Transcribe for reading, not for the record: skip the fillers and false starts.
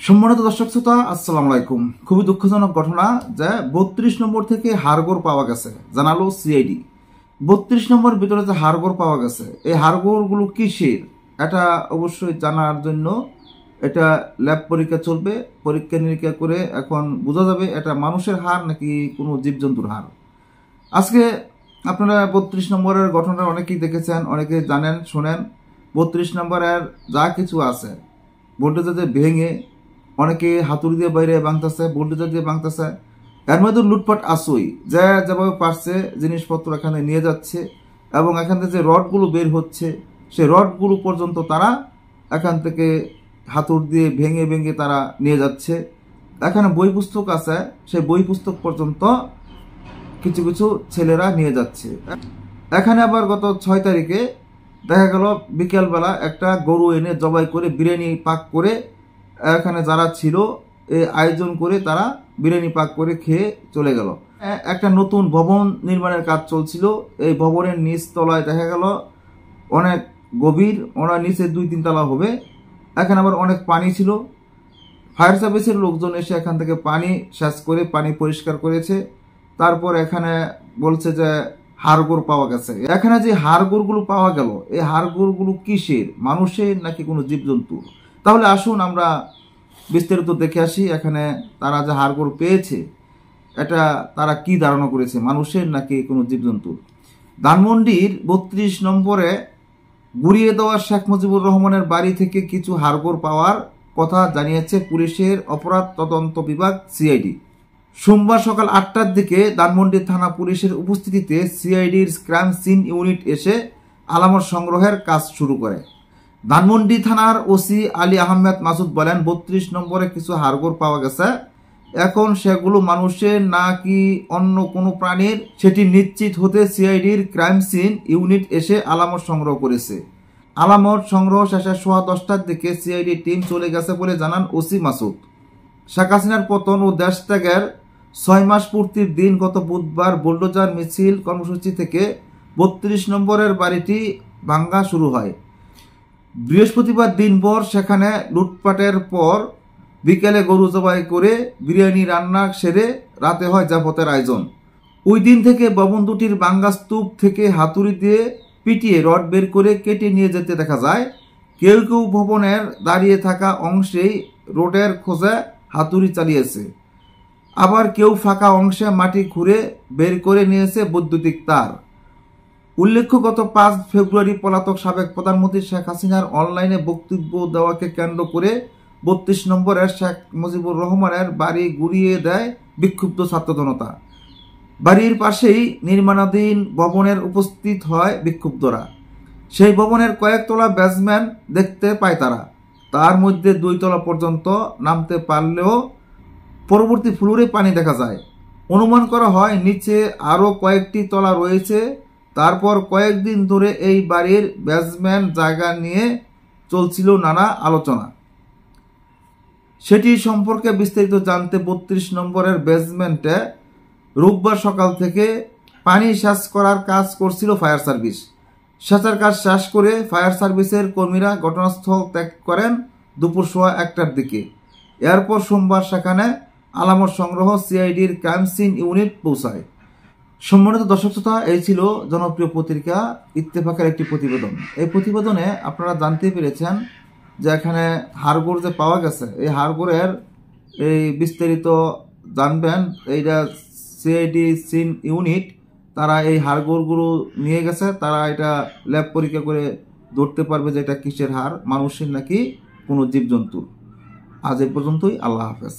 সম্মানিত দর্শক শ্রোতা, আসসালামু আলাইকুম। খুবই দুঃখজনক ঘটনা যে 32 নম্বর থেকে হাড়গোড় পাওয়া গেছে, জানালো সিআইডি। 32 নম্বর ভিতরে যে হাড়গোড় পাওয়া গেছে, এই হাড়গোড়গুলো কিসের এটা অবশ্যই জানার জন্য এটা ল্যাব পরীক্ষা চলবে। পরীক্ষা নিরীক্ষা করে এখন বোঝা যাবে এটা মানুষের হাড় নাকি কোনো জীবজন্তুর হাড়। আজকে আপনারা 32 নম্বরের ঘটনাটা অনেকেই দেখেছেন, অনেকে জানেন, শোনেন। 32 নম্বরের যা কিছু আছে ভোল্টেজে ভেঙে অনেকে হাতুড়ি দিয়ে বাইরে ভাঙতেছে, বুলডোজার দিয়ে ভাঙতেছে। এর মধ্যে লুটপাট আসুই, যা যেভাবে পারছে জিনিসপত্র এখানে নিয়ে যাচ্ছে এবং এখান থেকে যে রডগুলো বের হচ্ছে সেই রডগুলো পর্যন্ত তারা এখান থেকে হাতুড় দিয়ে ভেঙে ভেঙে তারা নিয়ে যাচ্ছে। এখানে বই পুস্তক আছে, সেই বই পুস্তক পর্যন্ত কিছু কিছু ছেলেরা নিয়ে যাচ্ছে। এখানে আবার গত 6 তারিখে দেখা গেল বিকেলবেলা একটা গরু এনে জবাই করে বিরিয়ানি পাক করে এখানে যারা ছিল এই আয়োজন করে তারা বিরিয়ানি পাক করে খেয়ে চলে গেল। একটা নতুন ভবন নির্মাণের কাজ চলছিল, এই ভবনের নিচ তলায় দেখা গেল অনেক গভীর, ওনার নিচে 2-3 তলা হবে। এখানে আবার অনেক পানি ছিল। ফায়ার সার্ভিসের লোকজন এসে এখান থেকে পানি সেচ করে পানি পরিষ্কার করেছে। তারপর এখানে বলছে যে হাড়গোড় পাওয়া গেছে। এখানে যে হাড়গোড়গুলো পাওয়া গেল, এই হাড়গোড়গুলো কিসের, মানুষের নাকি কোনো জীবজন্তু? তাহলে আসুন আমরা বিস্তারিত দেখে আসি। এখানে তারা যে হাড়গোড় পেয়েছে এটা তারা কি ধারণা করেছে, মানুষের নাকি কোনো জীবজন্তুর? ধানমন্ডির 32 নম্বরে গুড়িয়ে দেওয়া শেখ মুজিবুর রহমানের বাড়ি থেকে কিছু হাড়গোড় পাওয়ার কথা জানিয়েছে পুলিশের অপরাধ তদন্ত বিভাগ সিআইডি। সোমবার সকাল 8টার দিকে ধানমন্ডি থানা পুলিশের উপস্থিতিতে সিআইডির ক্রাইম সিন ইউনিট এসে আলামত সংগ্রহের কাজ শুরু করে। ধানমন্ডি থানার ওসি আলী আহমেদ মাসুদ বলেন, 32 নম্বরে কিছু হাড়গোড় পাওয়া গেছে। এখন সেগুলো মানুষের নাকি অন্য কোনো প্রাণীর সেটি নিশ্চিত হতে সিআইডির ক্রাইম সিন ইউনিট এসে আলামত সংগ্রহ করেছে। আলামত সংগ্রহ শেষে 10:15টার দিকে সিআইডি টিম চলে গেছে বলে জানান ওসি মাসুদ। শেখ হাসিনার পতন ও দেশ ত্যাগের 6 মাস পূর্তির দিন গত বুধবার বুলডোজার মিছিল কর্মসূচি থেকে 32 নম্বরের বাড়িটি ভাঙ্গা শুরু হয়। বৃহস্পতিবার দিনভর সেখানে লুটপাটের পর বিকেলে গরু জবাই করে বিরিয়ানি রান্না সেরে রাতে হয় জাফতের আয়োজন। ওই দিন থেকে ভবন দুটির ভাঙ্গা স্তূপ থেকে হাতুড়ি দিয়ে পিটিয়ে রড বের করে কেটে নিয়ে যেতে দেখা যায়। কেউ কেউ ভবনের দাঁড়িয়ে থাকা অংশেই রোডের খোঁজে হাতুড়ি চালিয়েছে, আবার কেউ ফাঁকা অংশে মাটি খুঁড়ে বের করে নিয়েছে বৈদ্যুতিক তার। উল্লেখ্য, গত 5 ফেব্রুয়ারি পলাতক সাবেক প্রধানমন্ত্রী শেখ হাসিনার অনলাইনে বক্তব্য দেওয়াকে কেন্দ্র করে 32 নম্বরের শেখ মুজিবুর রহমানের বাড়ি গুড়িয়ে দেয় বিক্ষুব্ধ ছাত্র জনতা। বাড়ির পাশেই নির্মাণাধীন ভবনের উপস্থিত হয় বিক্ষুব্ধরা। সেই ভবনের কয়েকতলা বেসমেন্ট দেখতে পায় তারা, তার মধ্যে 2 তলা পর্যন্ত নামতে পারলেও পরবর্তী ফ্লোরে পানি দেখা যায়। অনুমান করা হয় নিচে আরও কয়েকটি তলা রয়েছে। তারপর কয়েকদিন ধরে এই বাড়ির বেসমেন্ট জায়গা নিয়ে চলছিল নানা আলোচনা। সেটি সম্পর্কে বিস্তারিত জানতে 32 নম্বরের বেসমেন্টে রোববার সকাল থেকে পানি সেচ করার কাজ করছিল ফায়ার সার্ভিস। সেচের কাজ শেষ করে ফায়ার সার্ভিসের কর্মীরা ঘটনাস্থল ত্যাগ করেন দুপুর 1:15টার দিকে। এরপর সোমবার সেখানে আলামত সংগ্রহ সিআইডির ক্রাইম সিন ইউনিট পৌঁছায়। সম্মানিত দর্শক শ্রোতা, এই ছিল জনপ্রিয় পত্রিকা ইত্তেফাকের একটি প্রতিবেদন। এই প্রতিবেদনে আপনারা জানতে পেরেছেন যে এখানে হাড়গোড় যে পাওয়া গেছে, এই হাড়গোড়ের এই বিস্তারিত জানবেন। এইটা সিআইডি সিন ইউনিট তারা এই হাড়গোড়গুলো নিয়ে গেছে, তারা এটা ল্যাব পরীক্ষা করে ধরতে পারবে যে এটা কিসের হাড়, মানুষের নাকি কোনো জীবজন্তুর। আজ এই পর্যন্তই। আল্লাহ হাফেজ।